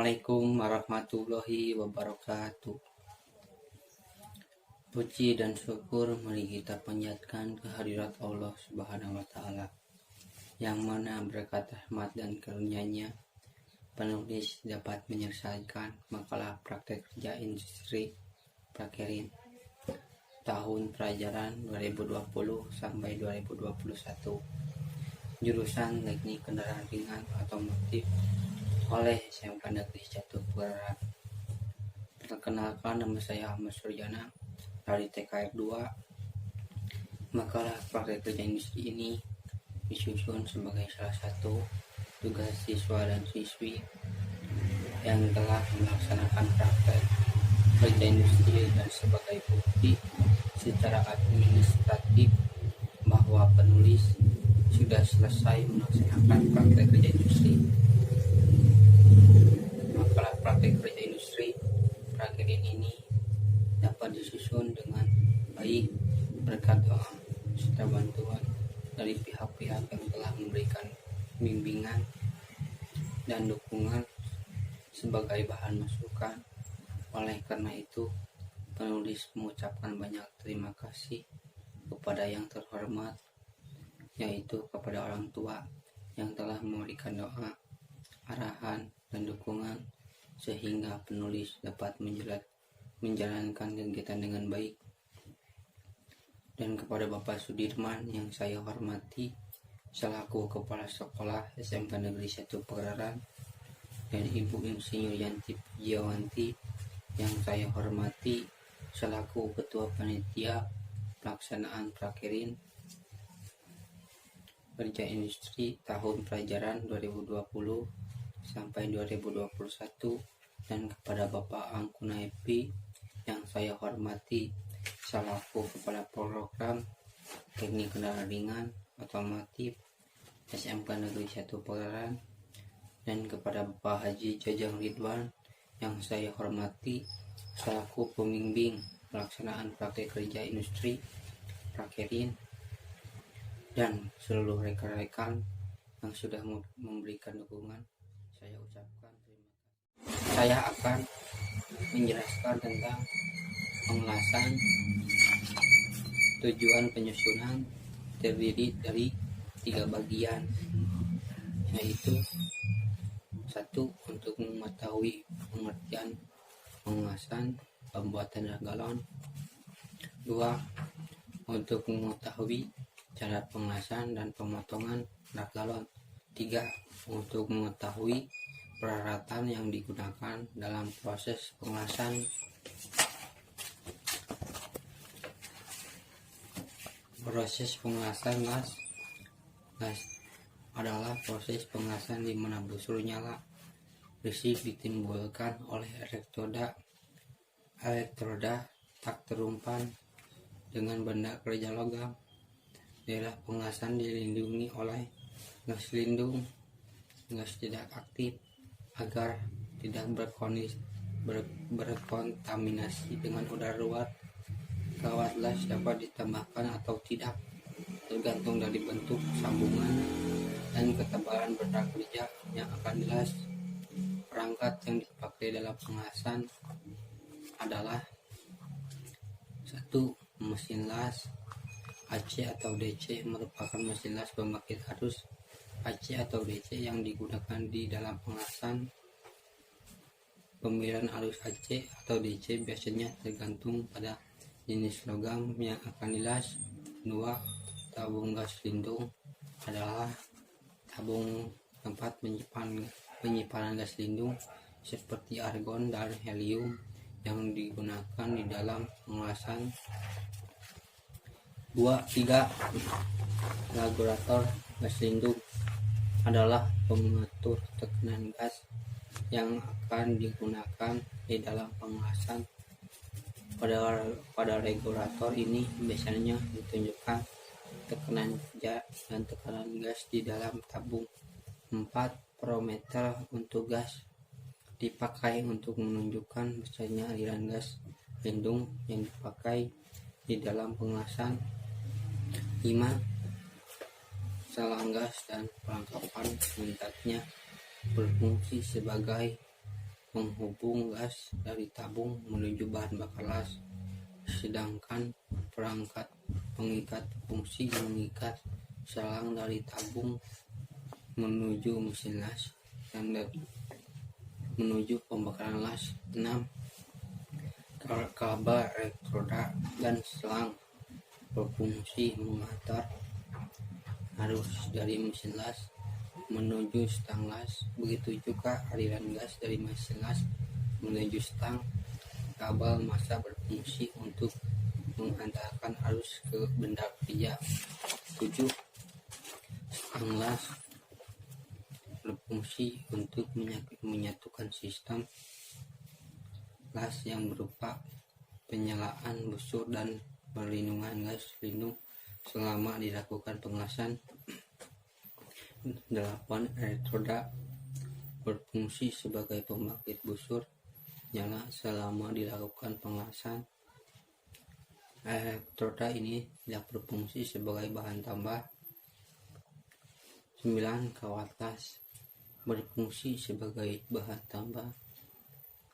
Assalamualaikum warahmatullahi wabarakatuh. Puji dan syukur mari kita panjatkan kehadirat Allah Subhanahu wa Ta'ala, yang mana berkat rahmat dan karunia-Nya penulis dapat menyelesaikan makalah praktek kerja industri prakerin tahun pelajaran 2020 sampai 2021, jurusan teknik kendaraan ringan otomotif oleh SMK Negeri 1 Pegararan. Perkenalkan, nama saya Ahmad Surjana dari TKR 2. Makalah praktek kerja industri ini disusun sebagai salah satu tugas siswa dan siswi yang telah melaksanakan praktek kerja industri dan sebagai bukti secara administratif bahwa penulis sudah selesai melaksanakan praktek kerja industri. Makalah praktek kerja industri prakerin ini dapat disusun dengan baik berkat doa serta bantuan dari pihak-pihak yang telah memberikan bimbingan dan dukungan sebagai bahan masukan. Oleh karena itu, penulis mengucapkan banyak terima kasih kepada yang terhormat, yaitu kepada orang tua yang telah memberikan doa, arahan, dan dukungan sehingga penulis dapat menjalankan kegiatan dengan baik. Dan kepada Bapak Sudirman yang saya hormati selaku Kepala Sekolah SMK Negeri 1 Pegararan, dan Ibu Insinyur Yanti Pujiawanti yang saya hormati selaku Ketua Panitia Pelaksanaan Prakerin Kerja Industri tahun pelajaran 2020 sampai 2021, dan kepada Bapak Angkuna Epi yang saya hormati selaku Kepala Program Teknik Kendaraan Ringan Otomotif SMK Negeri 1 Pegararan, dan kepada Bapak Haji Jajang Ridwan yang saya hormati selaku pembimbing pelaksanaan praktek kerja industri prakerin, dan seluruh rekan-rekan yang sudah memberikan dukungan, saya ucapkan terima kasih. Saya akan menjelaskan tentang pengelasan. Tujuan penyusunan terdiri dari 3 bagian, yaitu 1. Untuk mengetahui pengertian pengelasan pembuatan rak galon. 2. Untuk mengetahui cara pengelasan dan pemotongan rak galon. 3. Untuk mengetahui peralatan yang digunakan dalam proses pengelasan. Proses pengelasan gas. Gas adalah proses pengelasan di mana busur nyala. Listrik ditimbulkan oleh elektroda tak terumpan dengan benda kerja logam. Daerah pengelasan dilindungi oleh gas lindung, gas tidak aktif, agar tidak berkontaminasi dengan udara luar. Kawat las dapat ditambahkan atau tidak, tergantung dari bentuk sambungan dan ketebalan benda kerja yang akan dilas. Perangkat yang dipakai dalam pengelasan adalah 1. Mesin las. AC atau DC merupakan mesin las pembangkit arus AC atau DC yang digunakan di dalam pengelasan. Pemilihan arus AC atau DC biasanya tergantung pada jenis logam yang akan dilas. 2. Tabung gas lindung adalah tabung tempat penyimpanan gas lindung seperti argon dan helium yang digunakan di dalam pengelasan. 3. Regulator gas lindung adalah pengatur tekanan gas yang akan digunakan di dalam pengelasan. Pada regulator ini biasanya ditunjukkan tekanan gas dan tekanan gas di dalam tabung. 4. Barometer untuk gas dipakai untuk menunjukkan besarnya aliran gas lindung yang dipakai di dalam pengelasan. 5. Salang gas dan perlengkapan penyintatnya berfungsi sebagai penghubung gas dari tabung menuju bahan bakar las, sedangkan perangkat pengikat fungsi mengikat selang dari tabung menuju mesin las dan menuju pembakaran las. 6. Kabel elektroda dan selang berfungsi mengantar arus dari mesin las menuju stang las. Begitu juga aliran gas dari mesin las menuju stang. Kabel massa berfungsi untuk menghantarkan arus ke benda kerja. 7. Stang las berfungsi untuk menyatukan sistem las yang berupa penyalaan busur dan perlindungan gas lindung selama dilakukan pengelasan. 8. Elektroda berfungsi sebagai pembangkit busur nyala selama dilakukan pengelasan. Elektroda ini tidak berfungsi sebagai bahan tambah. 9. Kawat las berfungsi sebagai bahan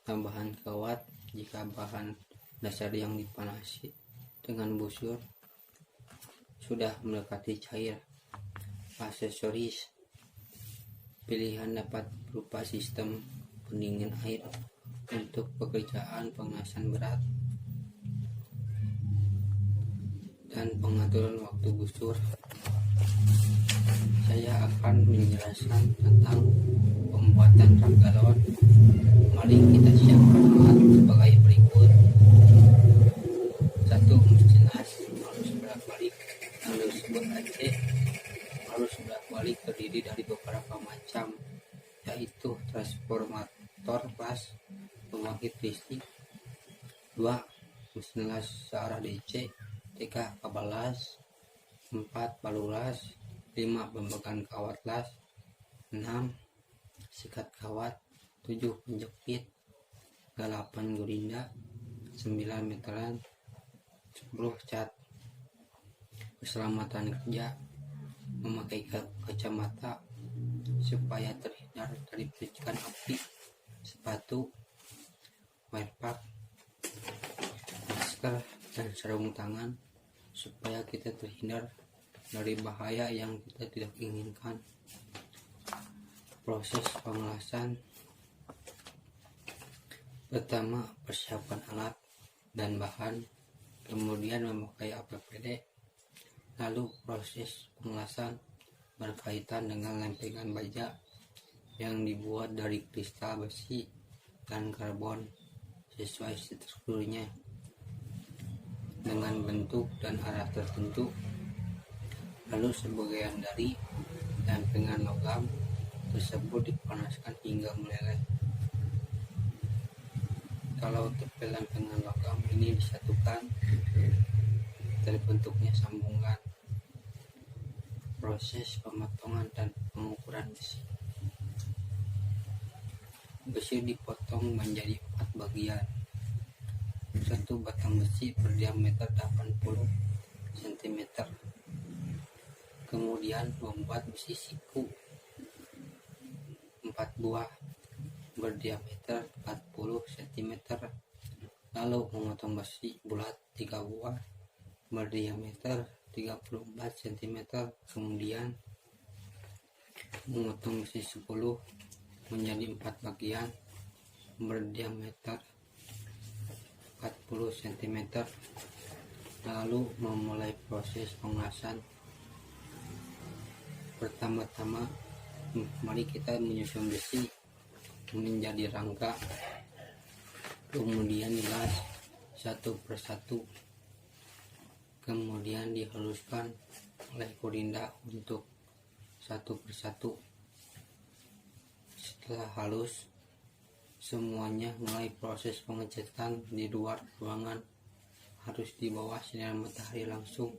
tambahan kawat jika bahan dasar yang dipanasi dengan busur sudah mendekati cair. Aksesoris pilihan dapat berupa sistem pendingin air untuk pekerjaan pengelasan berat dan pengaturan waktu busur. Saya akan menjelaskan tentang pembuatan rak galon. Mari kita siapkan alat sebagai berikut. 1. Mesin las arus bolak-balik yang disebut AC. Arus bolak-balik terdiri dari beberapa macam, yaitu transformator las, pembangkit listrik. 2. Mesin las searah DC. 3. Kabel las. 4. Palu las. 5. Pembakan kawat las. 6. Sikat kawat. 7. Penjepit. 8. gurinda. 9. meteran. 10. cat. Keselamatan kerja: memakai kacamata supaya terhindar dari percikan api, sepatu, wearpack, masker, dan sarung tangan supaya kita terhindar dari bahaya yang kita tidak inginkan. Proses pengelasan: pertama, persiapan alat dan bahan, kemudian memakai APPD, lalu proses pengelasan berkaitan dengan lempengan baja yang dibuat dari kristal besi dan karbon sesuai strukturnya dengan bentuk dan arah tertentu. Lalu sebagian dari lempengan logam tersebut dipanaskan hingga meleleh. Kalau tepi lempengan logam ini disatukan, terbentuknya sambungan. Proses pemotongan dan pengukuran besi. Besi dipotong menjadi 4 bagian. 1. Batang besi berdiameter 80 cm. Kemudian membuat besi siku 4 buah berdiameter 40 cm. Lalu memotong besi bulat 3 buah berdiameter 34 cm. Kemudian memotong besi 10 menjadi 4 bagian berdiameter 40 cm. Lalu memulai proses pengelasan. Pertama-tama mari kita menyusun besi menjadi rangka, kemudian dilas satu persatu, kemudian dihaluskan oleh gurinda untuk satu persatu. Setelah halus semuanya, mulai proses pengecatan di luar ruangan, harus di bawah sinar matahari langsung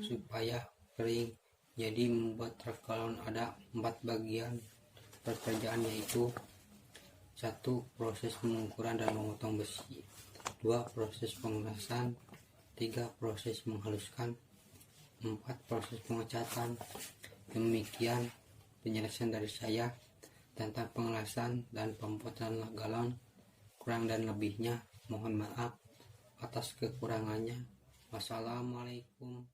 supaya kering. Jadi membuat rak galon ada 4 bagian pekerjaan, yaitu 1. Proses pengukuran dan memotong besi. 2. Proses pengelasan. 3. Proses menghaluskan. 4. Proses pengecatan. Demikian penjelasan dari saya. tentang pengelasan dan pembuatan galon. Kurang dan lebihnya mohon maaf atas kekurangannya. Wassalamualaikum